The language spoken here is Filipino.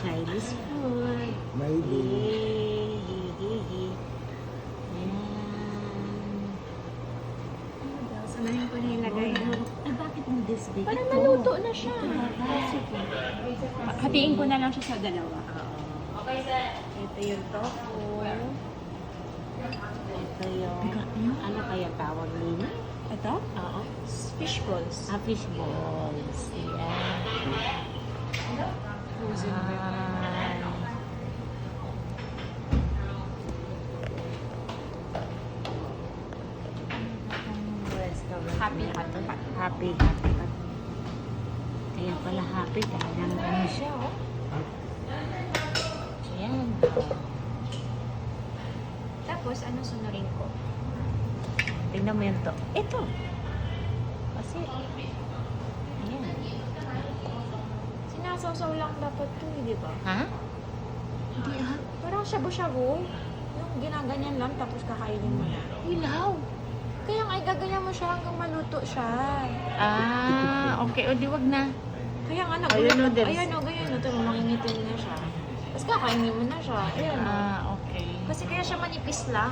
Chinese food. Maybe. Ayan. Sanayin ko na ilagay. Ay, bakit mo this big? Parang Ito. naluto na siya. Sige. Hatiin ko na lang siya sa dalawa. Oo. Ito yung tofu. Ito yung, ano kaya tawag nila? Ito? Oo. Fish balls. Fish balls. Yan. Frozen Ay. Happy hot pot. Happy. Kaya pala happy dahil ano siya, oh. Ayan. Tapos, ano sunurin ko? Tingnan mo yun to. Ito. Kasi, ayan. Sinasawsaw lang dapat to, di ba? Ha? Hindi Parang shabu-shabu. Yung ginaganyan lang, tapos kakainin mo na. Ilaw. Kaya nga, gaganyan mo siya hanggang maluto siya. Okay. O, di wag na. Kaya nga, Ayun, noodles. Ayan o, ganyan o. Ito, mangingitin na siya. Tapos kakainin mo na siya. Ayan o. Okay. Kasi kaya siya manipis lang.